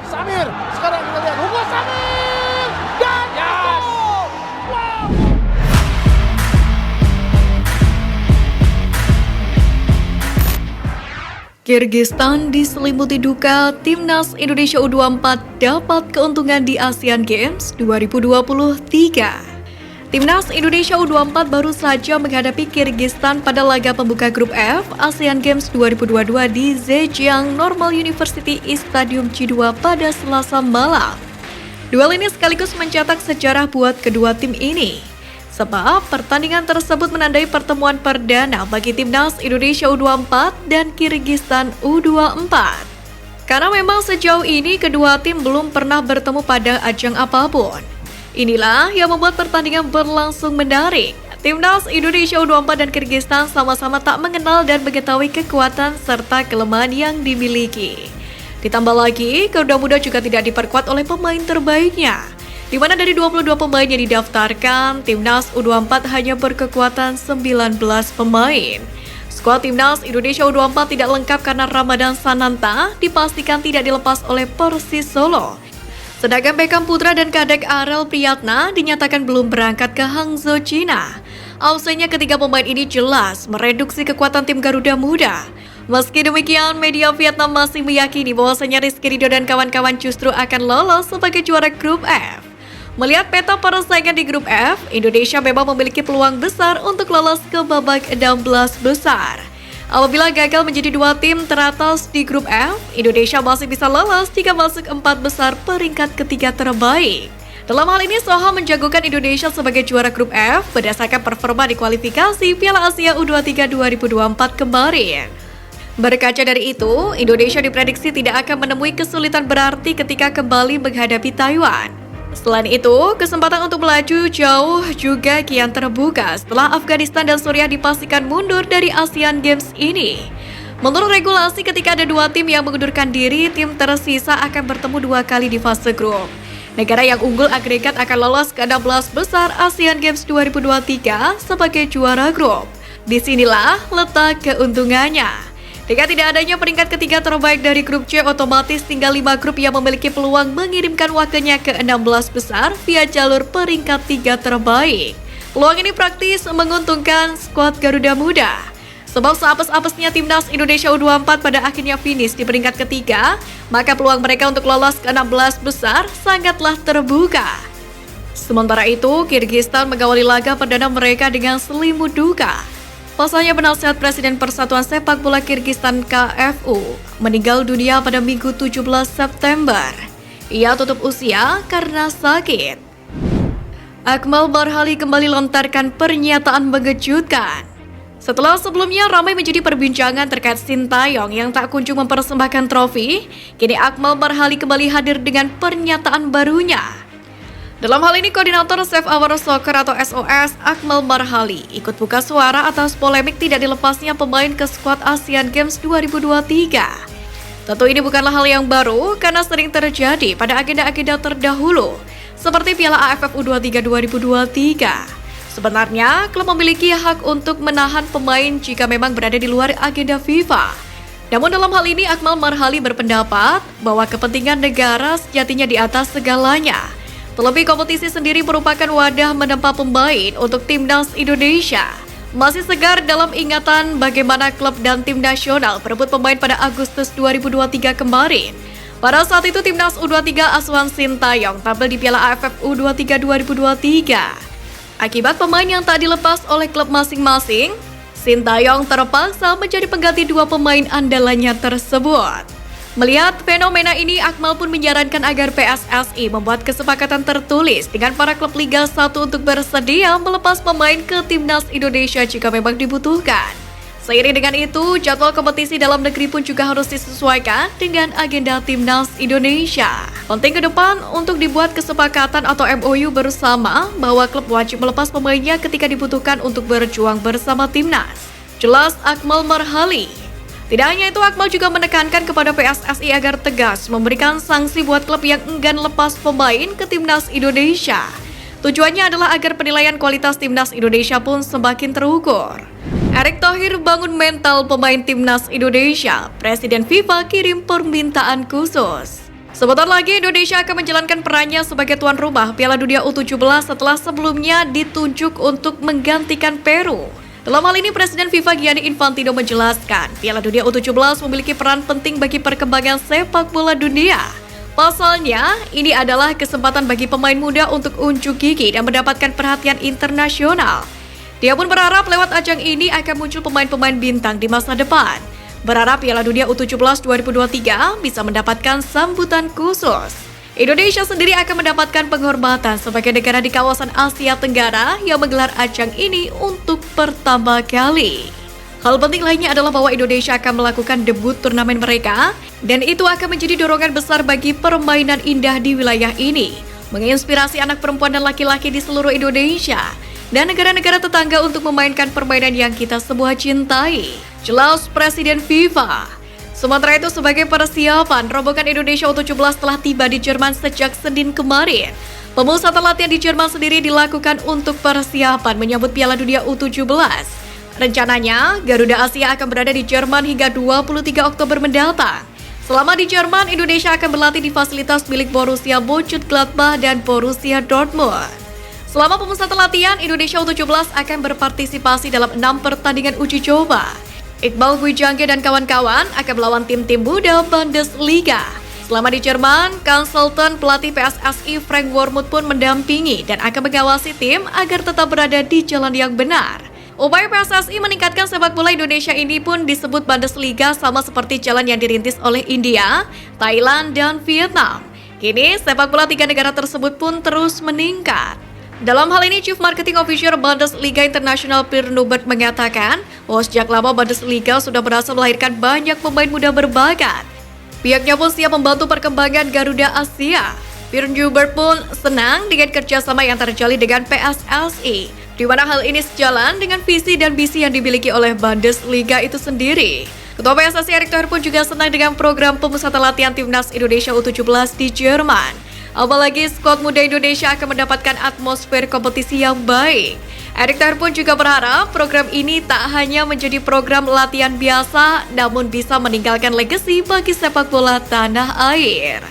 Samir, sekarang kita lihat Hugo Samir dan masuk. Wow. Kirgistan diselimuti duka, Timnas Indonesia U24 dapat keuntungan di Asian Games 2023. Timnas Indonesia U24 baru saja menghadapi Kirgistan pada laga pembuka grup F ASEAN Games 2022 di Zhejiang Normal University Stadium G2 pada Selasa malam. Duel ini sekaligus mencetak sejarah buat kedua tim ini, sebab pertandingan tersebut menandai pertemuan perdana bagi Timnas Indonesia U24 dan Kirgistan U24. Karena memang sejauh ini kedua tim belum pernah bertemu pada ajang apapun. Inilah yang membuat pertandingan berlangsung menarik. Timnas Indonesia U24 dan Kirgistan sama-sama tak mengenal dan mengetahui kekuatan serta kelemahan yang dimiliki. Ditambah lagi, Garuda Muda juga tidak diperkuat oleh pemain terbaiknya, di mana dari 22 pemain yang didaftarkan, Timnas U24 hanya berkekuatan 19 pemain. Skuad Timnas Indonesia U24 tidak lengkap karena Ramadan Sananta dipastikan tidak dilepas oleh Persis Solo. Sedangkan Beckham Putra dan Kadek Arel Priyatna dinyatakan belum berangkat ke Hangzhou, China. Absennya ketiga pemain ini jelas mereduksi kekuatan tim Garuda Muda. Meski demikian, media Vietnam masih meyakini bahwasanya Rizky Ridho dan kawan-kawan justru akan lolos sebagai juara grup F. Melihat peta persaingan di grup F, Indonesia memang memiliki peluang besar untuk lolos ke babak 16 besar. Apabila gagal menjadi dua tim teratas di grup F, Indonesia masih bisa lolos jika masuk 4 besar peringkat ketiga terbaik. Dalam hal ini, Soha menjagokan Indonesia sebagai juara grup F berdasarkan performa di kualifikasi Piala Asia U23 2024 kemarin. Berkaca dari itu, Indonesia diprediksi tidak akan menemui kesulitan berarti ketika kembali menghadapi Taiwan. Selain itu, kesempatan untuk melaju jauh juga kian terbuka setelah Afghanistan dan Suriah dipastikan mundur dari ASEAN Games ini. Menurut regulasi, ketika ada dua tim yang mengundurkan diri, tim tersisa akan bertemu 2 kali di fase grup. Negara yang unggul agregat akan lolos ke 16 besar ASEAN Games 2023 sebagai juara grup. Disinilah letak keuntungannya. Dengan tidak adanya peringkat ketiga terbaik dari grup C, otomatis tinggal 5 grup yang memiliki peluang mengirimkan wakilnya ke 16 besar via jalur peringkat 3 terbaik. Peluang ini praktis menguntungkan skuad Garuda Muda. Sebab seapes-apesnya Timnas Indonesia U24 pada akhirnya finish di peringkat ketiga, maka peluang mereka untuk lolos ke 16 besar sangatlah terbuka. Sementara itu, Kirgistan mengawali laga perdana mereka dengan selimut duka. Pasalnya penasihat Presiden Persatuan Sepak Bola Kirgistan KFU meninggal dunia pada Minggu 17 September. Ia tutup usia karena sakit. Akmal Marhali kembali lontarkan pernyataan mengejutkan. Setelah sebelumnya ramai menjadi perbincangan terkait Sintayong yang tak kunjung mempersembahkan trofi, kini Akmal Marhali kembali hadir dengan pernyataan barunya. Dalam hal ini, Koordinator Save Our Soccer atau SOS, Akmal Marhali, ikut buka suara atas polemik tidak dilepasnya pemain ke skuad ASEAN Games 2023. Tentu ini bukanlah hal yang baru, karena sering terjadi pada agenda-agenda terdahulu, seperti Piala AFF U23 2023. Sebenarnya, klub memiliki hak untuk menahan pemain jika memang berada di luar agenda FIFA. Namun dalam hal ini, Akmal Marhali berpendapat bahwa kepentingan negara sejatinya di atas segalanya. Terlebih kompetisi sendiri merupakan wadah menempa pemain untuk Timnas Indonesia. Masih segar dalam ingatan bagaimana klub dan tim nasional berebut pemain pada Agustus 2023 kemarin. Pada saat itu Timnas U23 asuhan Sintayong tampil di Piala AFF U23 2023. Akibat pemain yang tak dilepas oleh klub masing-masing, Sintayong terpaksa menjadi pengganti 2 pemain andalannya tersebut. Melihat fenomena ini, Akmal pun menyarankan agar PSSI membuat kesepakatan tertulis dengan para klub Liga 1 untuk bersedia melepas pemain ke Timnas Indonesia jika memang dibutuhkan. Seiring dengan itu, jadwal kompetisi dalam negeri pun juga harus disesuaikan dengan agenda Timnas Indonesia. Penting ke depan untuk dibuat kesepakatan atau MOU bersama bahwa klub wajib melepas pemainnya ketika dibutuhkan untuk berjuang bersama Timnas. Jelas Akmal Marhali. Tidak hanya itu, Akmal juga menekankan kepada PSSI agar tegas memberikan sanksi buat klub yang enggan lepas pemain ke Timnas Indonesia. Tujuannya adalah agar penilaian kualitas Timnas Indonesia pun semakin terukur. Erick Thohir bangun mental pemain Timnas Indonesia. Presiden FIFA kirim permintaan khusus. Sebentar lagi Indonesia akan menjalankan perannya sebagai tuan rumah Piala Dunia U17 setelah sebelumnya ditunjuk untuk menggantikan Peru. Dalam hal ini, Presiden FIFA Gianni Infantino menjelaskan, Piala Dunia U17 memiliki peran penting bagi perkembangan sepak bola dunia. Pasalnya, ini adalah kesempatan bagi pemain muda untuk unjuk gigi dan mendapatkan perhatian internasional. Dia pun berharap lewat ajang ini akan muncul pemain-pemain bintang di masa depan. Berharap Piala Dunia U17 2023 bisa mendapatkan sambutan khusus. Indonesia sendiri akan mendapatkan penghormatan sebagai negara di kawasan Asia Tenggara yang menggelar ajang ini untuk pertama kali. Hal penting lainnya adalah bahwa Indonesia akan melakukan debut turnamen mereka, dan itu akan menjadi dorongan besar bagi permainan indah di wilayah ini, menginspirasi anak perempuan dan laki-laki di seluruh Indonesia dan negara-negara tetangga untuk memainkan permainan yang kita semua cintai. Jelas Presiden FIFA. Sementara itu, sebagai persiapan, rombongan Indonesia U17 telah tiba di Jerman sejak Senin kemarin. Pemusatan latihan di Jerman sendiri dilakukan untuk persiapan menyambut Piala Dunia U17. Rencananya, Garuda Asia akan berada di Jerman hingga 23 Oktober mendatang. Selama di Jerman, Indonesia akan berlatih di fasilitas milik Borussia Mönchengladbach dan Borussia Dortmund. Selama pemusatan latihan, Indonesia U17 akan berpartisipasi dalam 6 pertandingan uji coba. Iqbal Gwijangge dan kawan-kawan akan melawan tim-tim muda Bundesliga. Selama di Jerman, konsultan pelatih PSSI Frank Wormuth pun mendampingi dan akan mengawasi tim agar tetap berada di jalan yang benar. Upaya PSSI meningkatkan sepak bola Indonesia ini pun disebut Bundesliga, sama seperti jalan yang dirintis oleh India, Thailand, dan Vietnam. Kini, sepak bola 3 negara tersebut pun terus meningkat. Dalam hal ini, Chief Marketing Officer Bundesliga International Pierre Nubert mengatakan bahwa sejak lama Bundesliga sudah berhasil melahirkan banyak pemain muda berbakat. Pihaknya pun siap membantu perkembangan Garuda Asia. Pierre Nubert pun senang dengan kerjasama yang terjalin dengan PSSI, di mana hal ini sejalan dengan visi dan misi yang dimiliki oleh Bundesliga itu sendiri. Ketua PSSI Erick Thohir pun juga senang dengan program pemusatan latihan Timnas Indonesia U17 di Jerman. Apalagi skuad muda Indonesia akan mendapatkan atmosfer kompetisi yang baik. Erick Thohir pun juga berharap program ini tak hanya menjadi program latihan biasa, namun bisa meninggalkan legasi bagi sepak bola tanah air.